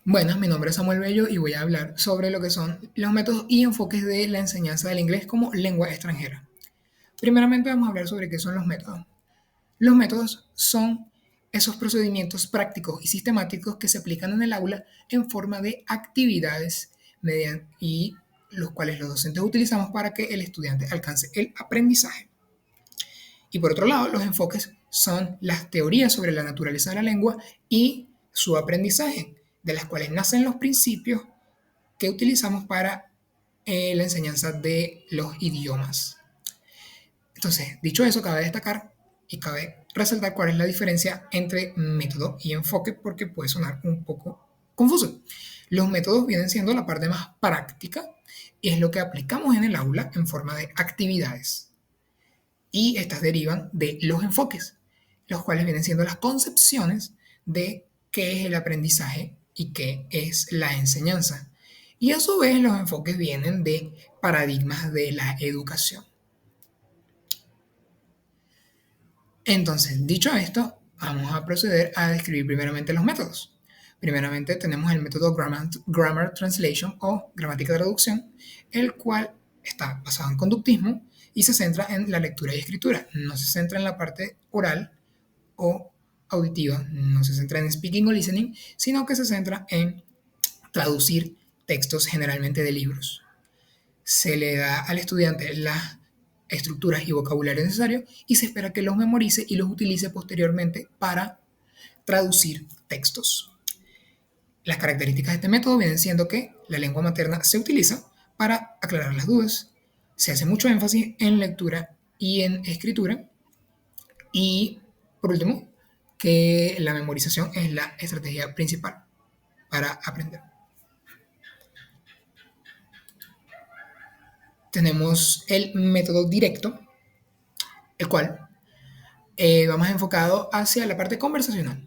Buenas, mi nombre es Samuel Bello y voy a hablar sobre lo que son los métodos y enfoques de la enseñanza del inglés como lengua extranjera. Primeramente vamos a hablar sobre qué son los métodos. Los métodos son esos procedimientos prácticos y sistemáticos que se aplican en el aula en forma de actividades y los cuales los docentes utilizamos para que el estudiante alcance el aprendizaje. Y por otro lado, los enfoques son las teorías sobre la naturaleza de la lengua y su aprendizaje, de las cuales nacen los principios que utilizamos para la enseñanza de los idiomas. Entonces, dicho eso, cabe destacar y cabe resaltar cuál es la diferencia entre método y enfoque porque puede sonar un poco confuso. Los métodos vienen siendo la parte más práctica y es lo que aplicamos en el aula en forma de actividades. Y estas derivan de los enfoques, los cuales vienen siendo las concepciones de qué es el aprendizaje y qué es la enseñanza. Y a su vez los enfoques vienen de paradigmas de la educación. Entonces, dicho esto, vamos a proceder a describir primeramente los métodos. Primeramente tenemos el método Grammar Translation o gramática de traducción, el cual está basado en conductismo y se centra en la lectura y escritura. No se centra en la parte oral o auditiva, no se centra en speaking o listening, sino que se centra en traducir textos generalmente de libros. Se le da al estudiante las estructuras y vocabulario necesarios y se espera que los memorice y los utilice posteriormente para traducir textos. Las características de este método vienen siendo que la lengua materna se utiliza para aclarar las dudas, se hace mucho énfasis en lectura y en escritura y, por último, que la memorización es la estrategia principal para aprender. Tenemos el método directo, el cual va más enfocado hacia la parte conversacional,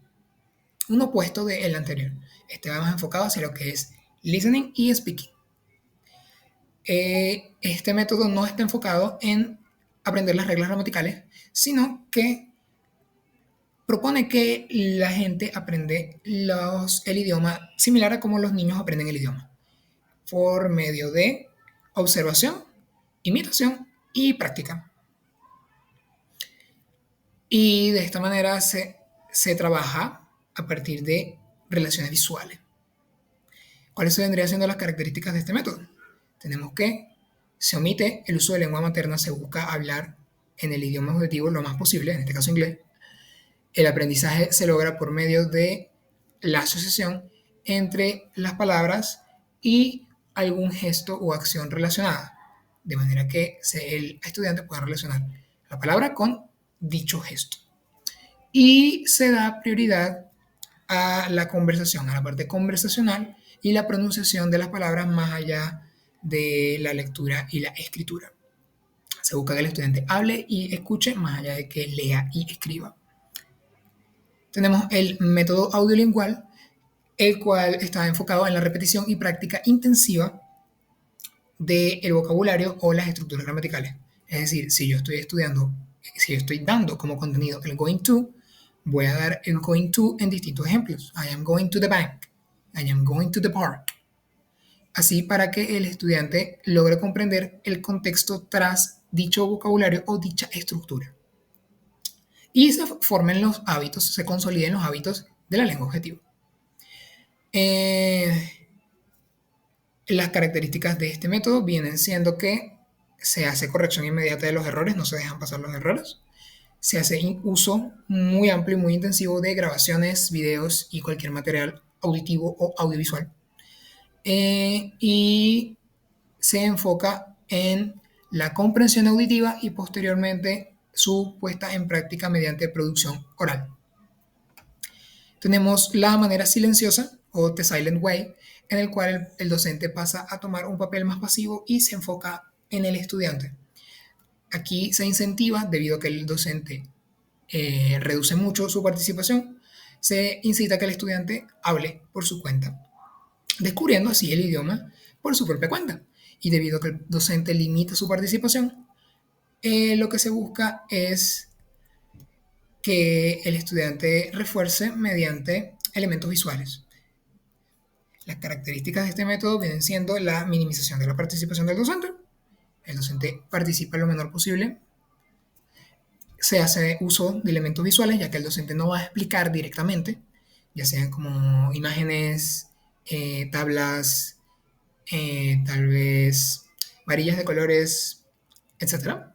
un opuesto del anterior. Este va más enfocado hacia lo que es listening y speaking. Este método no está enfocado en aprender las reglas gramaticales, sino que propone que la gente aprende el idioma similar a como los niños aprenden el idioma, por medio de observación, imitación y práctica. Y de esta manera se trabaja a partir de relaciones visuales. ¿Cuáles vendrían siendo las características de este método? Tenemos que se omite el uso de lengua materna, se busca hablar en el idioma objetivo lo más posible, en este caso inglés. El aprendizaje se logra por medio de la asociación entre las palabras y algún gesto o acción relacionada, de manera que el estudiante pueda relacionar la palabra con dicho gesto. Y se da prioridad a la conversación, a la parte conversacional y la pronunciación de las palabras más allá de la lectura y la escritura. Se busca que el estudiante hable y escuche más allá de que lea y escriba. Tenemos el método audiolingual, el cual está enfocado en la repetición y práctica intensiva del vocabulario o las estructuras gramaticales. Es decir, si yo estoy estudiando, si yo estoy dando como contenido el going to, voy a dar el going to en distintos ejemplos. I am going to the bank. I am going to the park. Así para que el estudiante logre comprender el contexto tras dicho vocabulario o dicha estructura. Y se formen los hábitos, se consoliden los hábitos de la lengua objetiva. Las características de este método vienen siendo que se hace corrección inmediata de los errores, no se dejan pasar los errores. Se hace uso muy amplio y muy intensivo de grabaciones, videos y cualquier material auditivo o audiovisual. Y se enfoca en la comprensión auditiva y posteriormente su puesta en práctica mediante producción oral. Tenemos la manera silenciosa o the silent way, en el cual el docente pasa a tomar un papel más pasivo y se enfoca en el estudiante. Aquí se incentiva, debido a que el docente reduce mucho su participación, se incita a que el estudiante hable por su cuenta, descubriendo así el idioma por su propia cuenta. Y debido a que el docente limita su participación, lo que se busca es que el estudiante refuerce mediante elementos visuales. Las características de este método vienen siendo la minimización de la participación del docente. El docente participa lo menor posible. Se hace uso de elementos visuales, ya que el docente no va a explicar directamente, ya sean como imágenes, tablas, tal vez varillas de colores, etcétera.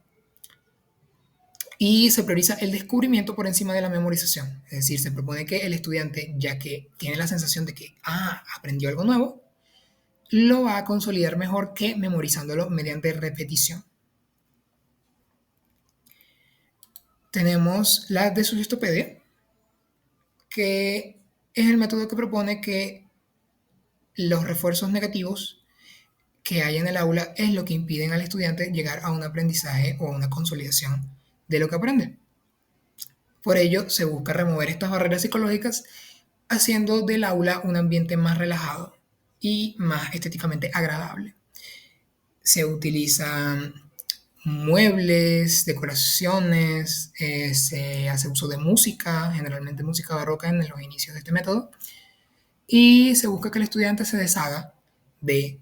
Y se prioriza el descubrimiento por encima de la memorización. Es decir, se propone que el estudiante, ya que tiene la sensación de que aprendió algo nuevo, lo va a consolidar mejor que memorizándolo mediante repetición. Tenemos la desubistopedia, que es el método que propone que los refuerzos negativos que hay en el aula es lo que impiden al estudiante llegar a un aprendizaje o a una consolidación de lo que aprende. Por ello, se busca remover estas barreras psicológicas haciendo del aula un ambiente más relajado y más estéticamente agradable. Se utilizan muebles, decoraciones, se hace uso de música, generalmente música barroca en los inicios de este método, y se busca que el estudiante se deshaga de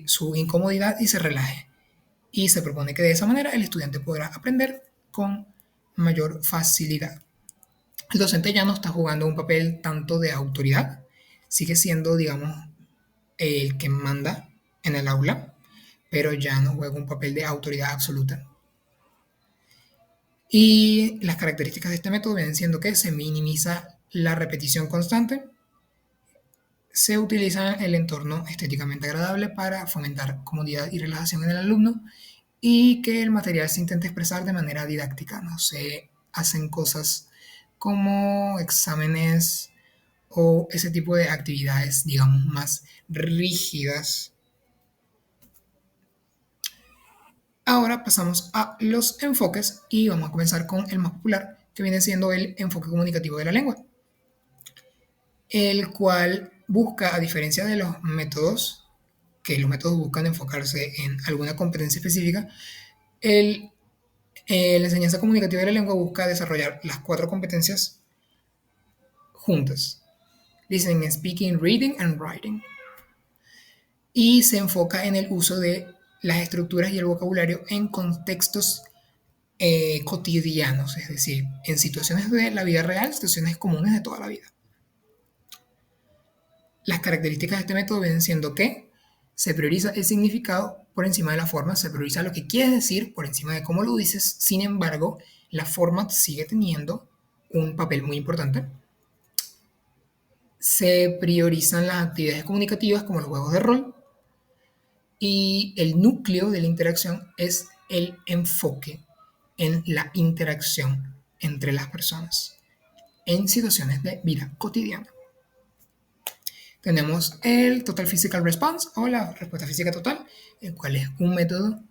su incomodidad y se relaje. Y se propone que de esa manera el estudiante podrá aprender con mayor facilidad. El docente ya no está jugando un papel tanto de autoridad, sigue siendo, digamos, el que manda en el aula, pero ya no juega un papel de autoridad absoluta. Y las características de este método vienen siendo que se minimiza la repetición constante, se utiliza el entorno estéticamente agradable para fomentar comodidad y relajación en el alumno y que el material se intente expresar de manera didáctica, no se hacen cosas como exámenes o ese tipo de actividades, digamos, más rígidas. Ahora pasamos a los enfoques y vamos a comenzar con el más popular, que viene siendo el enfoque comunicativo de la lengua, el cual busca, a diferencia de los métodos, que los métodos buscan enfocarse en alguna competencia específica, la enseñanza comunicativa de la lengua busca desarrollar las 4 competencias juntas: listening, speaking, reading and writing. Y se enfoca en el uso de las estructuras y el vocabulario en contextos cotidianos, es decir, en situaciones de la vida real, situaciones comunes de toda la vida. Las características de este método vienen siendo que se prioriza el significado por encima de la forma, se prioriza lo que quieres decir por encima de cómo lo dices, sin embargo, la forma sigue teniendo un papel muy importante. Se priorizan las actividades comunicativas como los juegos de rol y el núcleo de la interacción es el enfoque en la interacción entre las personas en situaciones de vida cotidiana. Tenemos el Total Physical Response o la respuesta física total, el cual es un método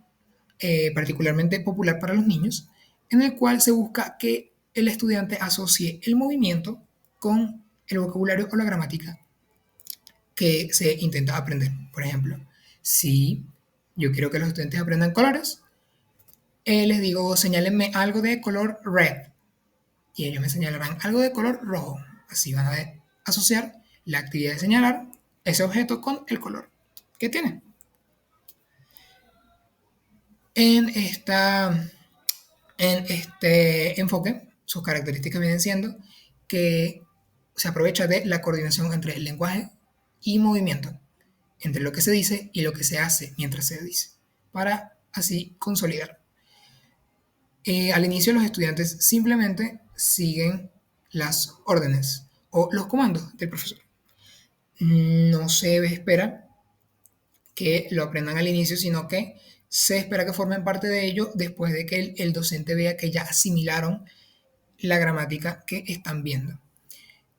particularmente popular para los niños, en el cual se busca que el estudiante asocie el movimiento con el vocabulario o la gramática que se intenta aprender. Por ejemplo, si yo quiero que los estudiantes aprendan colores, les digo, señálenme algo de color red, y ellos me señalarán algo de color rojo. Así van a asociar la actividad de señalar ese objeto con el color que tiene. En este enfoque, sus características vienen siendo que se aprovecha de la coordinación entre el lenguaje y movimiento, entre lo que se dice y lo que se hace mientras se dice, para así consolidar. Al inicio los estudiantes simplemente siguen las órdenes o los comandos del profesor. No se espera que lo aprendan al inicio, sino que se espera que formen parte de ello después de que el docente vea que ya asimilaron la gramática que están viendo.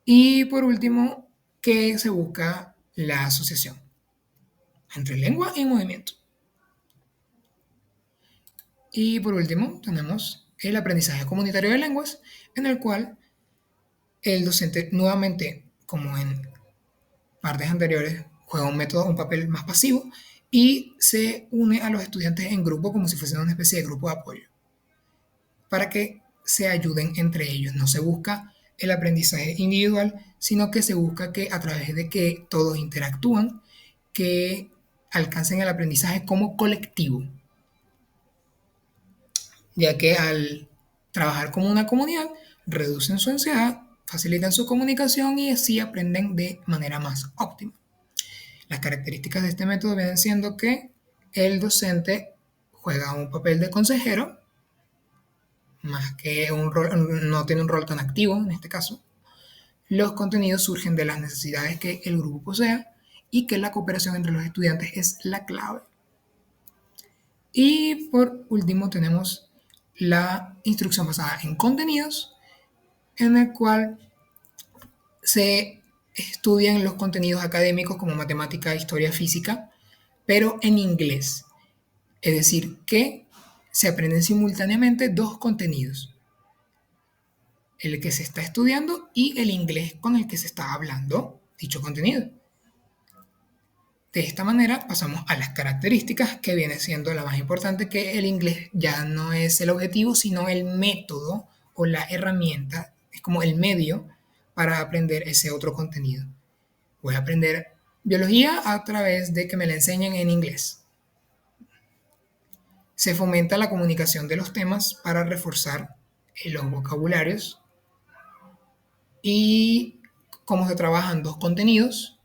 Y por último, que se busca la asociación entre lengua y movimiento. Y por último, tenemos el aprendizaje comunitario de lenguas, en el cual el docente nuevamente, como en partes anteriores, juega un papel más pasivo y se une a los estudiantes en grupo como si fuesen una especie de grupo de apoyo para que se ayuden entre ellos. No se busca el aprendizaje individual, sino que se busca que a través de que todos interactúan, que alcancen el aprendizaje como colectivo, ya que al trabajar como una comunidad reducen su ansiedad, facilitan su comunicación y así aprenden de manera más óptima. Las características de este método vienen siendo que el docente juega un papel de consejero, más que un rol, no tiene un rol tan activo en este caso. Los contenidos surgen de las necesidades que el grupo posea y que la cooperación entre los estudiantes es la clave. Y por último tenemos la instrucción basada en contenidos, en el cual se estudian los contenidos académicos como matemática, historia, física, pero en inglés. Es decir, que se aprenden simultáneamente dos contenidos, el que se está estudiando y el inglés con el que se está hablando dicho contenido. De esta manera pasamos a las características, que viene siendo la más importante, que el inglés ya no es el objetivo, sino el método o la herramienta, es como el medio para aprender ese otro contenido. Voy a aprender biología a través de que me la enseñen en inglés. Se fomenta la comunicación de los temas para reforzar los vocabularios y como se trabajan dos contenidos,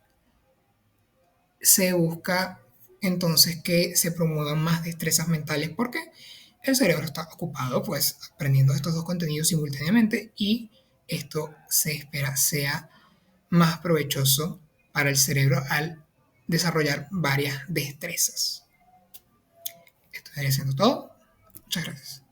se busca entonces que se promuevan más destrezas mentales porque el cerebro está ocupado pues aprendiendo estos dos contenidos simultáneamente y esto se espera sea más provechoso para el cerebro al desarrollar varias destrezas. Esto estaría siendo todo. Muchas gracias.